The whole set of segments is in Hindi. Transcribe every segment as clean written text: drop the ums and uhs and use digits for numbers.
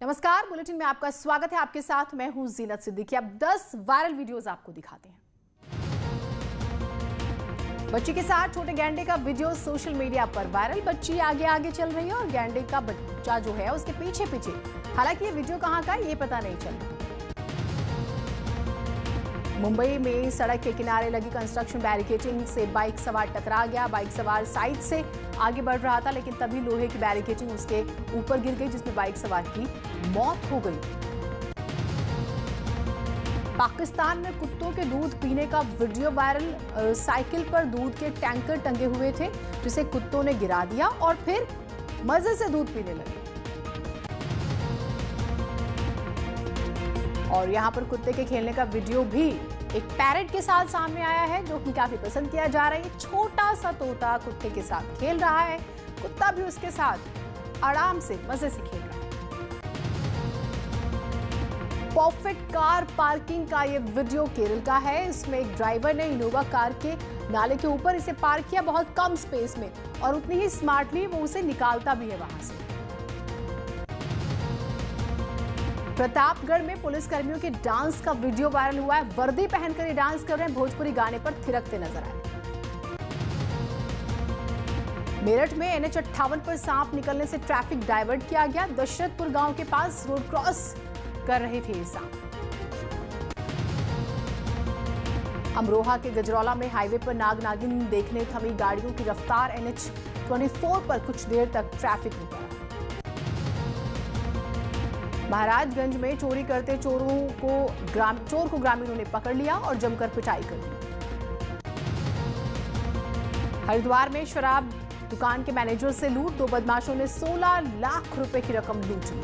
नमस्कार, बुलेटिन में आपका स्वागत है। आपके साथ मैं हूं जीनत सिद्दीकी। अब 10 वायरल वीडियोस आपको दिखाते हैं। बच्ची के साथ छोटे गैंडे का वीडियो सोशल मीडिया पर वायरल। बच्ची आगे आगे चल रही है और गैंडे का बच्चा जो है उसके पीछे पीछे। हालांकि ये वीडियो कहां का है ये पता नहीं चल रहा। मुंबई में सड़क के किनारे लगी कंस्ट्रक्शन बैरिकेडिंग से बाइक सवार टकरा गया। बाइक सवार साइड से आगे बढ़ रहा था, लेकिन तभी लोहे की बैरिकेडिंग उसके ऊपर गिर गई, जिसमें बाइक सवार की मौत हो गई। पाकिस्तान में कुत्तों के दूध पीने का वीडियो वायरल। साइकिल पर दूध के टैंकर टंगे हुए थे, जिसे कुत्तों ने गिरा दिया और फिर मजे से दूध पीने लगे। और यहाँ पर कुत्ते के खेलने का वीडियो भी एक पैरेट के साथ सामने आया है, जो कि काफी पसंद किया जा रहा है। छोटा सा तोता कुत्ते के साथ खेल रहा है, कुत्ता भी उसके साथ आराम से मजे से खेल रहा है। परफेक्ट कार पार्किंग का ये वीडियो केरल का है। इसमें एक ड्राइवर ने इनोवा कार के नाले के ऊपर इसे पार्क किया, बहुत कम स्पेस में, और उतनी ही स्मार्टली वो उसे निकालता भी है वहां से। प्रतापगढ़ में पुलिस कर्मियों के डांस का वीडियो वायरल हुआ है। वर्दी पहनकर ये डांस कर रहे हैं, भोजपुरी गाने पर थिरकते नजर आए। मेरठ में NH-58 पर सांप निकलने से ट्रैफिक डाइवर्ट किया गया। दशरथपुर गांव के पास रोड क्रॉस कर रहे थे ये सांप। अमरोहा के गजरौला में हाईवे पर नाग नागिन देखने थमी गाड़ियों की रफ्तार। NH-24 पर कुछ देर तक ट्रैफिक रुका। महाराजगंज में चोरी करते चोर को ग्रामीणों ने पकड़ लिया और जमकर पिटाई कर दी। हरिद्वार में शराब दुकान के मैनेजर से लूट। 2 बदमाशों ने 16 लाख रुपए की रकम लूट ली।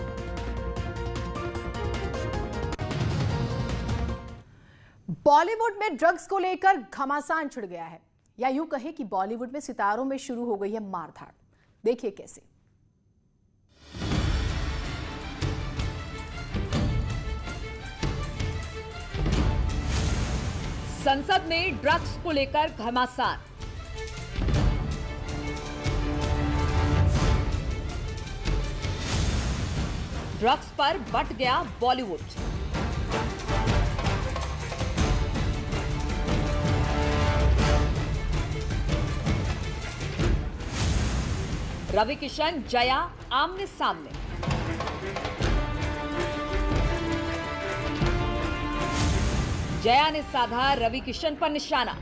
बॉलीवुड में ड्रग्स को लेकर घमासान छिड़ गया है, या यूं कहें कि बॉलीवुड में सितारों में शुरू हो गई है मारधाड़। देखिए कैसे। संसद में ड्रग्स को लेकर घमासान। ड्रग्स पर बट गया बॉलीवुड। रवि किशन जया आमने सामने। जया ने साधा रवि किशन पर निशाना।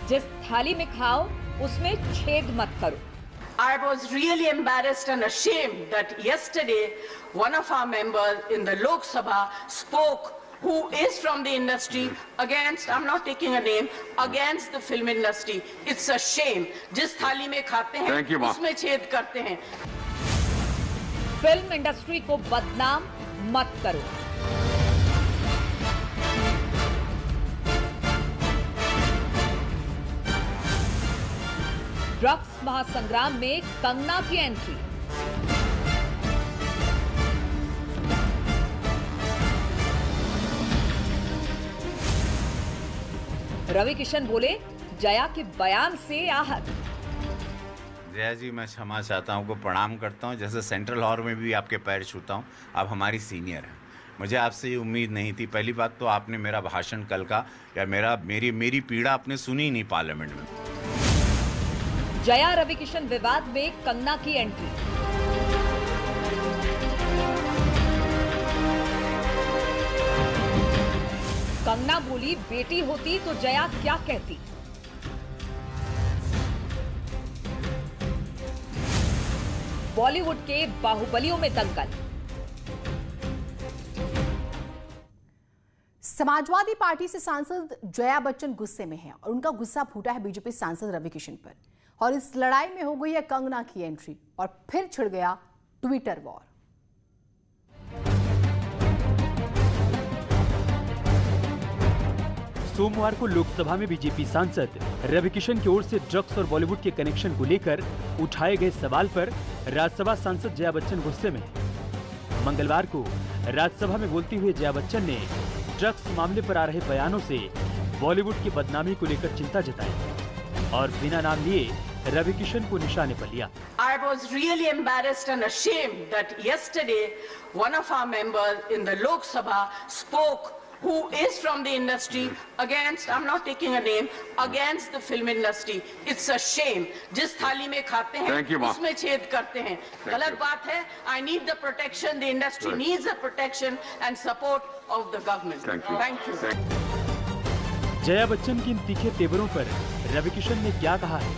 जिस थाली में खाओ उसमें छेद मत करो। I was really embarrassed and ashamed that yesterday one of our members in the Lok Sabha spoke, who is from the industry, against, I'm not taking a name, against the film industry. It's a shame. जिस थाली में खाते हैं उसमें छेद करते हैं। फिल्म इंडस्ट्री को बदनाम मत करो। ड्रग्स महासंग्राम में कंगना की एंट्री। रवि किशन बोले, जया के बयान से आहत। जया जी, मैं क्षमा चाहता हूँ, को प्रणाम करता हूँ। जैसे सेंट्रल हॉल में भी आपके पैर छूता हूँ। आप हमारी सीनियर हैं, मुझे आपसे ये उम्मीद नहीं थी। पहली बात तो आपने मेरा भाषण कल का या मेरी पीड़ा आपने सुनी ही नहीं पार्लियामेंट में। जया रवि किशन विवाद में कंगना की एंट्री। कंगना बोली, बेटी होती तो जया क्या कहती। बॉलीवुड के बाहुबलियों में दंगल। समाजवादी पार्टी से सांसद जया बच्चन गुस्से में हैं और उनका गुस्सा फूटा है बीजेपी सांसद रवि किशन पर। और इस लड़ाई में हो गई है कंगना की एंट्री और फिर छिड़ गया ट्विटर वॉर। सोमवार को लोकसभा में बीजेपी सांसद रवि किशन की ओर से ड्रग्स और बॉलीवुड के कनेक्शन को लेकर उठाए गए सवाल पर राज्यसभा सांसद जया बच्चन गुस्से में। मंगलवार को राज्यसभा में बोलती हुई जया बच्चन ने ड्रग्स मामले पर आ रहे बयानों से बॉलीवुड की बदनामी को लेकर चिंता जताई। और बिना नाम लिए रवि किशन को निशाने पर लिया। I was really embarrassed and ashamed that yesterday one of our members in the Lok Sabha spoke, who is from the industry, against, I'm not taking a name, against the film industry. It's a shame. जिस थाली में खाते हैं उसमें छेद करते हैं, गलत बात है। I need the protection, the industry needs the protection and support of the government. Thank you. Jaya Bachchan की इन तीखे तेवरों पर रवि किशन ने क्या कहा है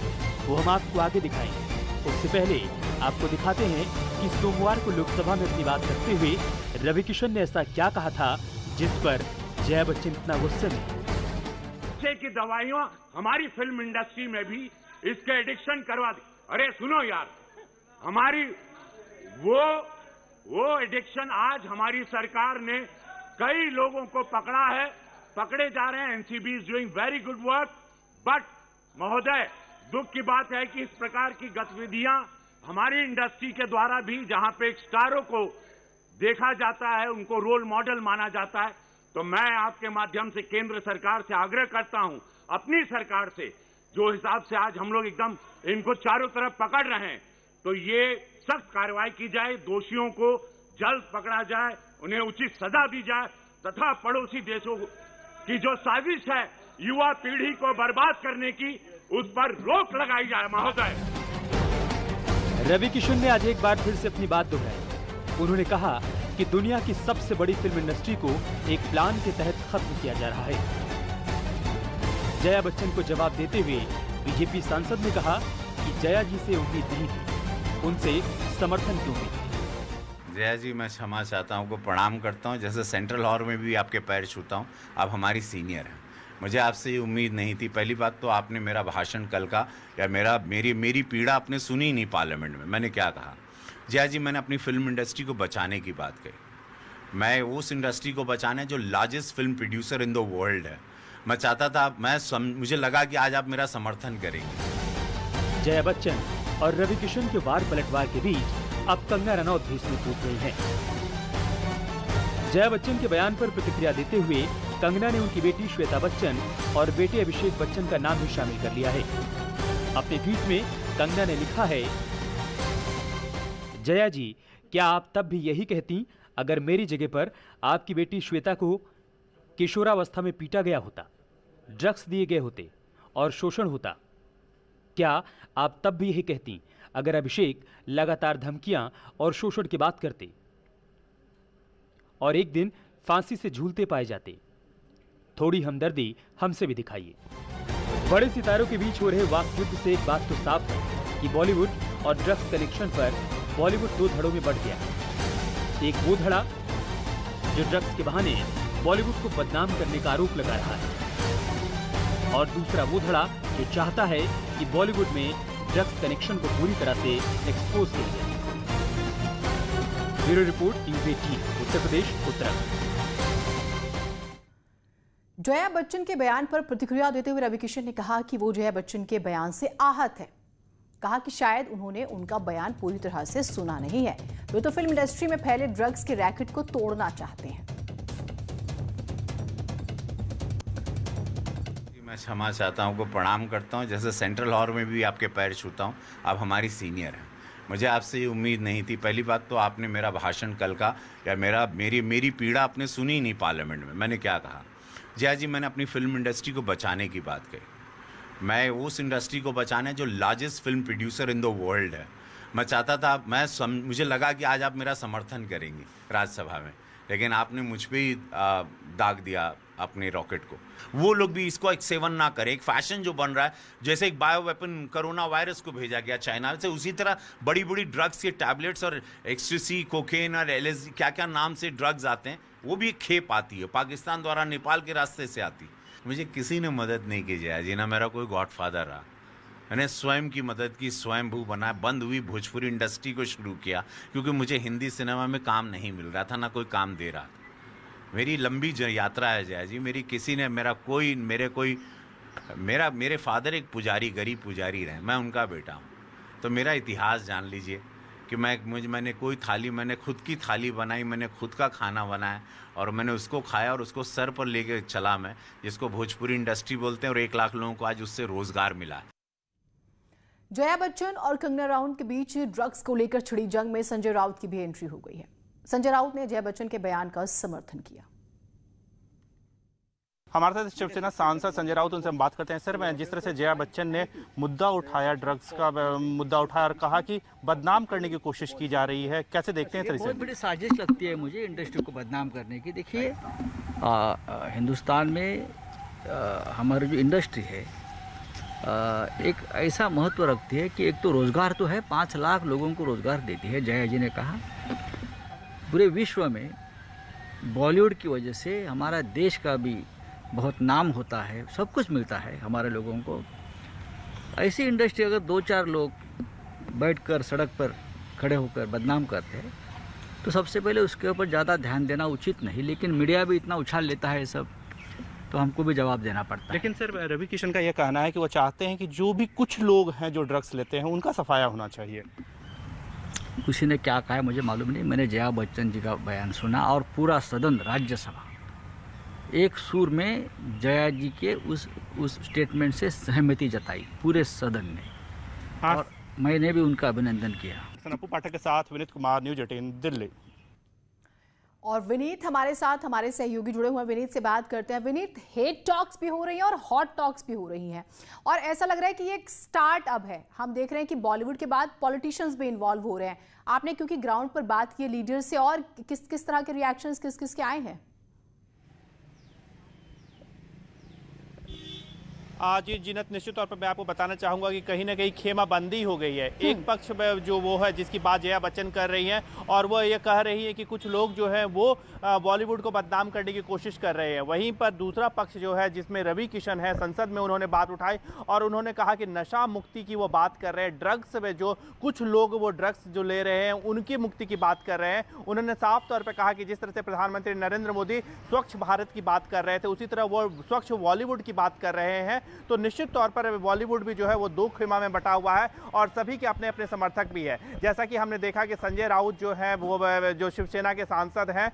वो हम आपको आगे दिखाएंगे। उससे पहले आपको दिखाते हैं कि सोमवार को लोकसभा में अपनी बात करते हुए रवि किशन ने ऐसा क्या कहा था जिस पर जया बच्चन इतना गुस्से में। नशे की दवाइयां हमारी फिल्म इंडस्ट्री में भी इसके एडिक्शन करवा दी। अरे सुनो यार, हमारी वो एडिक्शन आज हमारी सरकार ने कई लोगों को पकड़ा है, पकड़े जा रहे हैं। NCB is doing very good work, but महोदय दुख की बात है कि इस प्रकार की गतिविधियां हमारी इंडस्ट्री के द्वारा भी, जहां पे स्टारों को देखा जाता है, उनको रोल मॉडल माना जाता है, तो मैं आपके माध्यम से केंद्र सरकार से आग्रह करता हूं, अपनी सरकार से, जो हिसाब से आज हम लोग एकदम इनको चारों तरफ पकड़ रहे हैं, तो ये सख्त कार्रवाई की जाए, दोषियों को जल्द पकड़ा जाए, उन्हें उचित सजा दी जाए तथा पड़ोसी देशों की जो साजिश है युवा पीढ़ी को बर्बाद करने की, उस पर रोक लगाई जाए महोदय। रवि किशन ने आज एक बार फिर से अपनी बात दोहराई। उन्होंने कहा कि दुनिया की सबसे बड़ी फिल्म इंडस्ट्री को एक प्लान के तहत खत्म किया जा रहा है। जया बच्चन को जवाब देते हुए बीजेपी सांसद ने कहा कि जया जी से उम्मीद नहीं थी, उनसे समर्थन की उम्मीद थी। जया जी, मैं क्षमा चाहता हूँ, को प्रणाम करता हूँ, जैसे सेंट्रल हॉल में भी आपके पैर छूता हूँ। आप हमारी सीनियर हैं, मुझे आपसे ये उम्मीद नहीं थी। पहली बात तो आपने मेरा भाषण कल का या मेरी पीड़ा आपने सुनी ही नहीं पार्लियामेंट में। मैंने क्या कहा? जया जी, मैंने अपनी फिल्म इंडस्ट्री को बचाने की बात कही। मैं उस इंडस्ट्री को बचाना है जो largest film producer in the world है। मैं चाहता था, मुझे लगा कि आज आप मेरा समर्थन करेंगे। जया बच्चन और रवि किशन के वार पलटवार के बीच अब कंगना रनौत भी इसमें कूद गई हैं। जया बच्चन के बयान पर प्रतिक्रिया देते हुए कंगना ने उनकी बेटी श्वेता बच्चन और बेटे अभिषेक बच्चन का नाम भी शामिल कर लिया है। अपने ट्वीट में कंगना ने लिखा है, जया जी, क्या आप तब भी यही कहती अगर मेरी जगह पर आपकी बेटी श्वेता को किशोरावस्था में पीटा गया होता, ड्रग्स दिए गए होते और शोषण होता? क्या आप तब भी यही कहती अगर अभिषेक लगातार धमकियां और शोषण की बात करते और एक दिन फांसी से झूलते पाए जाते? थोड़ी हमदर्दी हमसे भी दिखाइए। बड़े सितारों के बीच हो रहे वाक युद्ध से एक बात तो साफ है कि बॉलीवुड और ड्रग्स कनेक्शन पर बॉलीवुड दो धड़ों में बढ़ गया। एक वो धड़ा जो ड्रग्स के बहाने बॉलीवुड को बदनाम करने का आरोप लगा रहा है, और दूसरा वो धड़ा जो चाहता है कि बॉलीवुड में ड्रग्स कनेक्शन को पूरी तरह से एक्सपोज किया जाए। Bureau report, news 18, Uttar Pradesh, Uttarakhand. Jaya Bachchan के बयान पर प्रतिक्रिया देते हुए रवि किशन ने कहा कि वो जया बच्चन के बयान से आहत है। कहा कि शायद उन्होंने उनका बयान पूरी तरह से सुना नहीं है। वे तो फिल्म इंडस्ट्री में फैले ड्रग्स के रैकेट को तोड़ना चाहते हैं। मैं क्षमा चाहता हूँ, को प्रणाम करता हूँ, जैसे सेंट्रल हॉल में भी आपके पैर छूता हूँ। आप हमारी सीनियर हैं, मुझे आपसे ये उम्मीद नहीं थी। पहली बात तो आपने मेरा भाषण कल का या मेरी पीड़ा आपने सुनी ही नहीं पार्लियामेंट में। मैंने क्या कहा? जया जी, मैंने अपनी फिल्म इंडस्ट्री को बचाने की बात कही। मैं उस इंडस्ट्री को बचाना है जो largest film producer in the world है। मैं चाहता था, मुझे लगा कि आज आप मेरा समर्थन करेंगे राज्यसभा में, लेकिन आपने मुझ पर ही दाग दिया अपने रॉकेट को। वो लोग भी इसको एक सेवन ना करें। एक फैशन जो बन रहा है, जैसे एक बायो वेपन कोरोना वायरस को भेजा गया चाइना से, उसी तरह बड़ी बड़ी ड्रग्स के टैबलेट्स और एक्सटेसी, कोकेन और LSD, क्या क्या नाम से ड्रग्स आते हैं, वो भी एक खेप आती है पाकिस्तान द्वारा, नेपाल के रास्ते से आती है। मुझे किसी ने मदद नहीं की जया जी, ना मेरा कोई गॉडफादर रहा। मैंने स्वयं की मदद की, स्वयंभू बना, बंद हुई भोजपुरी इंडस्ट्री को शुरू किया, क्योंकि मुझे हिंदी सिनेमा में काम नहीं मिल रहा था, ना कोई काम दे रहा था। मेरी लंबी यात्रा है जया जी। मेरे फादर एक पुजारी, गरीब पुजारी रहे, मैं उनका बेटा हूँ। तो मेरा इतिहास जान लीजिए कि मैंने खुद की थाली बनाई, मैंने खुद का खाना बनाया और मैंने उसको खाया और उसको सर पर लेके चला मैं, जिसको भोजपुरी इंडस्ट्री बोलते हैं, और 1 लाख लोगों को आज उससे रोज़गार मिला। जया बच्चन और कंगना राउत के बीच ड्रग्स को लेकर छिड़ी जंग में संजय राउत की भी एंट्री हो गई है। संजय राउत ने जया बच्चन के बयान का समर्थन किया। हमारे साथ शिवसेना सांसद संजय राउत, उनसे हम बात करते हैं। सर, जिस तरह से जया बच्चन ने मुद्दा उठाया, ड्रग्स का मुद्दा उठाया और कहा कि बदनाम करने की कोशिश की जा रही है, कैसे देखते हैं? बहुत बड़ी साजिश लगती है मुझे इंडस्ट्री को बदनाम करने की। देखिए, हिंदुस्तान में हमारी जो इंडस्ट्री है एक ऐसा महत्व रखती है कि एक तो रोज़गार तो है, 5 लाख लोगों को रोज़गार देती है। जया जी ने कहा पूरे विश्व में बॉलीवुड की वजह से हमारा देश का भी बहुत नाम होता है, सब कुछ मिलता है हमारे लोगों को। ऐसी इंडस्ट्री अगर 2-4 लोग बैठकर सड़क पर खड़े होकर बदनाम करते हैं तो सबसे पहले उसके ऊपर ज़्यादा ध्यान देना उचित नहीं, लेकिन मीडिया भी इतना उछाल लेता है सब, तो हमको भी जवाब देना पड़ता है। लेकिन सर, रवि किशन का यह कहना है कि वो चाहते हैं कि जो भी कुछ लोग हैं जो ड्रग्स लेते हैं उनका सफाया होना चाहिए। किसी ने क्या कहा है मुझे मालूम नहीं, मैंने जया बच्चन जी का बयान सुना और पूरा सदन, राज्यसभा एक सुर में जया जी के उस स्टेटमेंट से सहमति जताई, पूरे सदन ने। हाँ। और मैंने भी उनका अभिनंदन किया। सनपू पाठक के साथ विनीत कुमार, न्यूज़ 18 दिल्ली। और विनीत हमारे साथ, हमारे सहयोगी जुड़े हुए हैं, विनीत से बात करते हैं। विनीत, हेट टॉक्स भी हो रही हैं और हॉट टॉक्स भी हो रही हैं और ऐसा लग रहा है कि ये एक स्टार्ट अब है। हम देख रहे हैं कि बॉलीवुड के बाद पॉलिटिशियंस भी इन्वॉल्व हो रहे हैं। आपने क्योंकि ग्राउंड पर बात की लीडर से, और किस किस तरह के रिएक्शंस किस किस के आए हैं? आज जीनत, निश्चित तौर पर मैं आपको बताना चाहूँगा कि कहीं ना कहीं खेमाबंदी हो गई है। एक पक्ष में जो वो है जिसकी बात जया बच्चन कर रही हैं और वो ये कह रही है कि कुछ लोग जो है वो बॉलीवुड को बदनाम करने की कोशिश कर रहे हैं। वहीं पर दूसरा पक्ष जो है जिसमें रवि किशन है, संसद में उन्होंने बात उठाई और उन्होंने कहा कि नशा मुक्ति की वो बात कर रहे हैं। ड्रग्स में जो कुछ लोग वो ड्रग्स जो ले रहे हैं उनकी मुक्ति की बात कर रहे हैं। उन्होंने साफ तौर पर कहा कि जिस तरह से प्रधानमंत्री नरेंद्र मोदी स्वच्छ भारत की बात कर रहे थे, उसी तरह वो स्वच्छ बॉलीवुड की बात कर रहे हैं। तो निश्चित तौर पर बॉलीवुड भी जो है वो 2 खेमा में बटा हुआ है और सभी के अपने अपने समर्थक भी है। जैसा कि हमने देखा कि संजय राउत जो है वो जो शिवसेना के सांसद हैं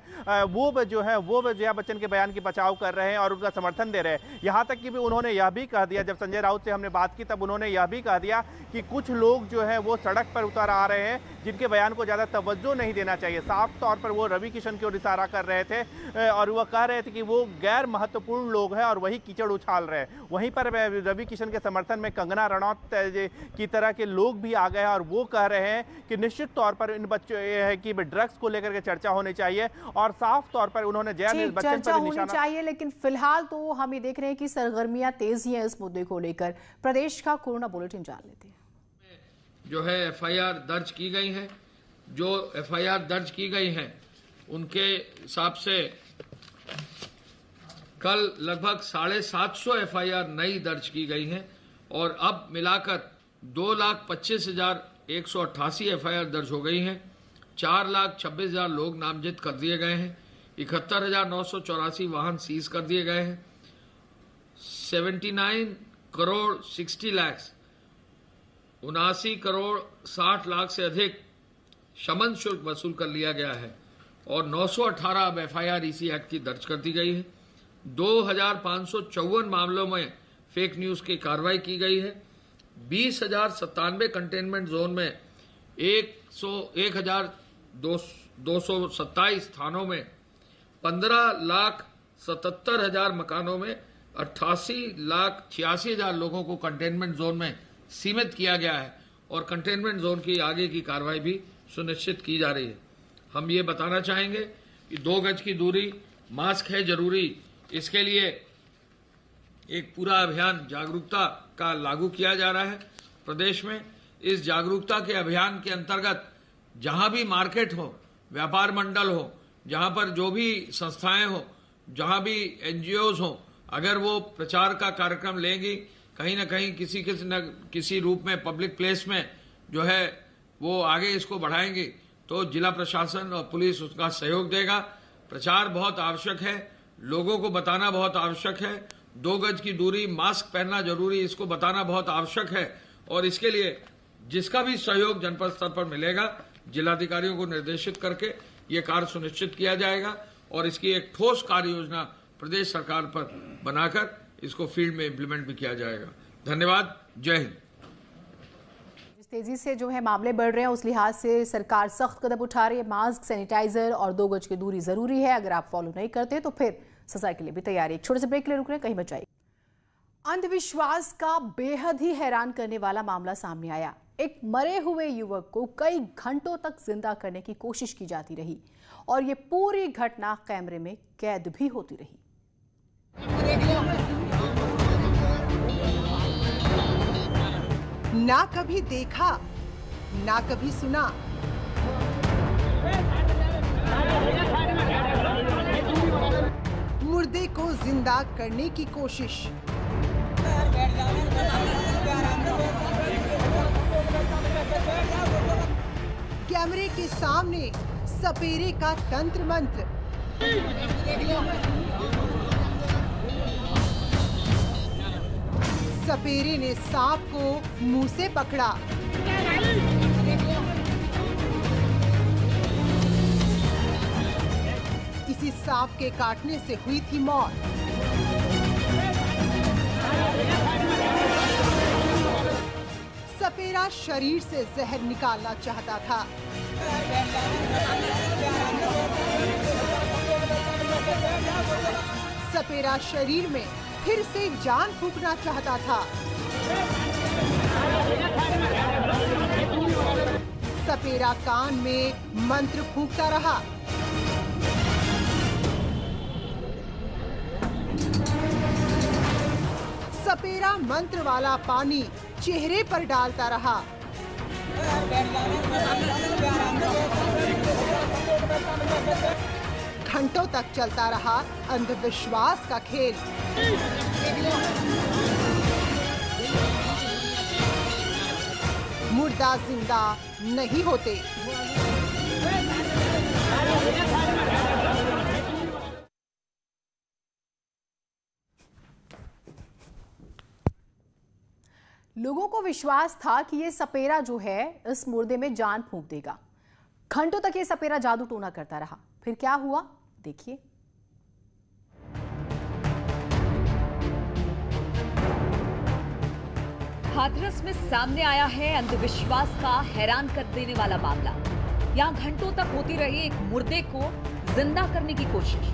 वो जो है वो जया बच्चन के बयान की बचाव कर रहे हैं और उनका समर्थन दे रहे हैं। यहाँ तक कि भी उन्होंने यह भी कह दिया, जब संजय राउत से हमने बात की तब उन्होंने यह भी कह दिया कि कुछ लोग जो है वो सड़क पर उतर आ रहे हैं जिनके बयान को ज़्यादा तवज्जो नहीं देना चाहिए। साफ तौर पर वो रवि किशन की ओर इशारा कर रहे थे और वो कह रहे थे कि वो गैर महत्वपूर्ण लोग हैं और वही कीचड़ उछाल रहे हैं। वहीं पर रवि किशन के समर्थन में कंगना रनौत की तरह के लोग भी आ गए हैं और वो कह रहे हैं कि निश्चित तौर पर इन बच्चों है कि ड्रग्स को लेकर के चर्चा होनी चाहिए और साफ तौर पर उन्होंने जया बच्चन पर होनी चाहिए। लेकिन फिलहाल तो हम ये देख रहे हैं कि सरगर्मियां तेज हैं इस मुद्दे को लेकर। प्रदेश का कोरोना बुलेटिन जान लेते हैं। जो है एफआईआर दर्ज की गई है, जो एफआईआर दर्ज की गई है उनके हिसाब से कल लगभग 750 एफआईआर नई दर्ज की गई हैं और अब मिलाकर 2,25,188 एफआईआर दर्ज हो गई हैं। 4,26,000 लोग नामजद कर दिए गए हैं। 71,984 वाहन सीज कर दिए गए हैं। 79 करोड़ 60 लाख 79 करोड़ 60 लाख से अधिक शमन शुल्क वसूल कर लिया गया है और 918 अब एफआईआर इसी एक्ट की दर्ज कर दी गई है। 2,554 मामलों में फेक न्यूज की कार्रवाई की गई है। 20,097 कंटेनमेंट जोन में 1,227 थानों में 15,77,000 मकानों में 88,86,000 लोगों को कंटेनमेंट जोन में सीमित किया गया है और कंटेनमेंट जोन की आगे की कार्रवाई भी सुनिश्चित की जा रही है। हम ये बताना चाहेंगे कि 2 गज की दूरी, मास्क है जरूरी, इसके लिए एक पूरा अभियान जागरूकता का लागू किया जा रहा है प्रदेश में। इस जागरूकता के अभियान के अंतर्गत जहां भी मार्केट हो, व्यापार मंडल हो, जहां पर जो भी संस्थाएं हो, जहां भी एनजीओज हो, अगर वो प्रचार का कार्यक्रम लेंगी, कहीं ना कहीं किसी रूप में पब्लिक प्लेस में जो है वो आगे इसको बढ़ाएंगी, तो जिला प्रशासन और पुलिस उसका सहयोग देगा। प्रचार बहुत आवश्यक है, लोगों को बताना बहुत आवश्यक है। 2 गज की दूरी, मास्क पहनना जरूरी, इसको बताना बहुत आवश्यक है और इसके लिए जिसका भी सहयोग जनपद स्तर पर मिलेगा, जिलाधिकारियों को निर्देशित करके ये कार्य सुनिश्चित किया जाएगा और इसकी एक ठोस कार्य योजना प्रदेश सरकार पर बनाकर इसको फील्ड में इम्प्लीमेंट भी किया जाएगा। धन्यवाद। जय हिंद। तेजी से जो है मामले बढ़ रहे हैं, उस लिहाज से सरकार सख्त कदम उठा रही है। मास्क, सैनिटाइजर और 2 गज की दूरी जरूरी है। अगर आप फॉलो नहीं करते तो फिर सजा के लिए भी तैयारी। एक छोटे से ब्रेक के लिए रुक रहे हैं, कहीं मत जाइए। अंधविश्वास का बेहद ही हैरान करने वाला मामला सामने आया। एक मरे हुए युवक को कई घंटों तक जिंदा करने की कोशिश की जाती रही और ये पूरी घटना कैमरे में कैद भी होती रही। ना कभी देखा, ना कभी सुना, मुर्दे को जिंदा करने की कोशिश। कैमरे के सामने सपेरे का तंत्र मंत्र। सपेरे ने सांप को मुंह से पकड़ा। इसी सांप के काटने से हुई थी मौत। सपेरा शरीर से जहर निकालना चाहता था। सपेरा शरीर में फिर से जान फूंकना चाहता था। सपेरा कान में मंत्र फूंकता रहा। सपेरा मंत्र वाला पानी चेहरे पर डालता रहा। घंटों तक चलता रहा अंधविश्वास का खेल। मुर्दा जिंदा नहीं होते। लोगों को विश्वास था कि ये सपेरा जो है इस मुर्दे में जान फूंक देगा। घंटों तक ये सपेरा जादू टोना करता रहा। फिर क्या हुआ, देखिए। हाथरस में सामने आया है अंधविश्वास का हैरान कर देने वाला मामला। यहाँ घंटों तक होती रही एक मुर्दे को जिंदा करने की कोशिश।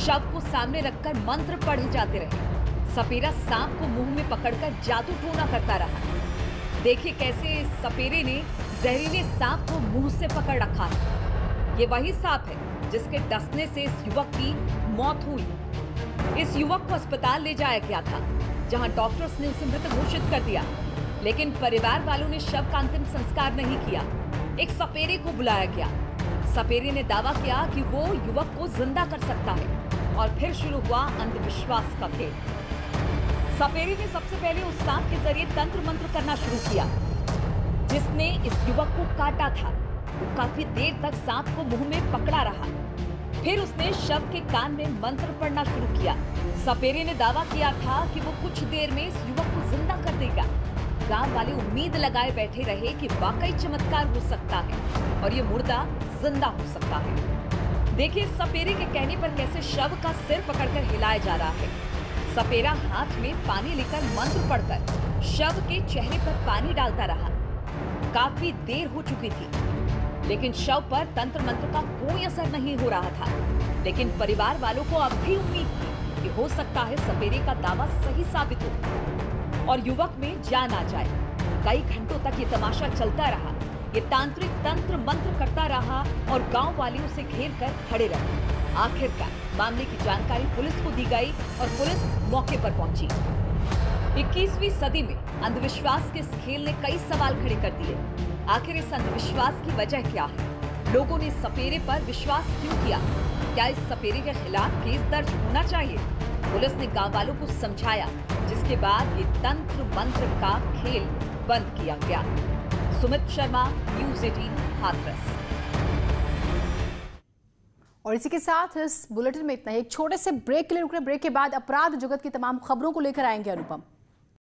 शव को सामने रखकर मंत्र पढ़े जाते रहे। सपेरा सांप को मुंह में पकड़कर जादू टोना करता रहा। देखिए कैसे सपेरे ने जहरीले सांप को मुंह से पकड़ रखा है। ये वही सांप है जिसके डसने से इस युवक की मौत हुई। इस युवक को अस्पताल ले जाया गया था, जहां डॉक्टर्स ने उसे मृत घोषित कर दिया, लेकिन परिवार वालों ने शव का अंतिम संस्कार नहीं किया। एक सपेरे को बुलाया गया। सपेरे ने दावा किया कि वो युवक को जिंदा कर सकता है और फिर शुरू हुआ अंधविश्वास का खेल। सपेरे ने सबसे पहले उस सांप के जरिए तंत्र मंत्र करना शुरू किया जिसने इस युवक को काटा था। वो काफी देर तक सांप को मुंह में पकड़ा रहा। फिर उसने शव के कान में मंत्र पढ़ना शुरू किया। सपेरे ने दावा किया था कि वो कुछ देर में इस युवक को जिंदा कर देगा। गांव वाले उम्मीद लगाए बैठे रहे कि वाकई चमत्कार हो सकता है और ये मुर्दा जिंदा हो सकता है। देखिए सपेरे के कहने पर कैसे शव का सिर पकड़कर हिलाया जा रहा है। सपेरा हाथ में पानी लेकर मंत्र पढ़कर शव के चेहरे पर पानी डालता रहा। काफी देर हो चुकी थी, लेकिन शव पर तंत्र मंत्र का कोई असर नहीं हो रहा था। लेकिन परिवार वालों को अब भी उम्मीद थी कि हो सकता है सपेरे का दावा सही साबित हो और युवक में जान आ जाए। कई घंटों तक ये तमाशा चलता रहा। ये तांत्रिक तंत्र मंत्र करता रहा और गांव वाले उसे घेर कर खड़े रहे। आखिरकार मामले की जानकारी पुलिस को दी गई और पुलिस मौके पर पहुंची। 21वीं सदी में अंधविश्वास के इस खेल ने कई सवाल खड़े कर दिए। आखिर इस अंधविश्वास की वजह क्या है? लोगों ने सपेरे पर विश्वास क्यों किया? क्या इस सपेरे के खिलाफ केस दर्ज होना चाहिए? पुलिस ने गांव वालों को समझाया, जिसके बाद ये तंत्र मंत्र का खेल बंद किया गया। सुमित शर्मा, न्यूज़ 18 हाथरस। और इसी के साथ इस बुलेटिन में इतना ही। एक छोटे से ब्रेक के लिए रुक रहे। ब्रेक के बाद अपराध जगत की तमाम खबरों को लेकर आएंगे अनुपम।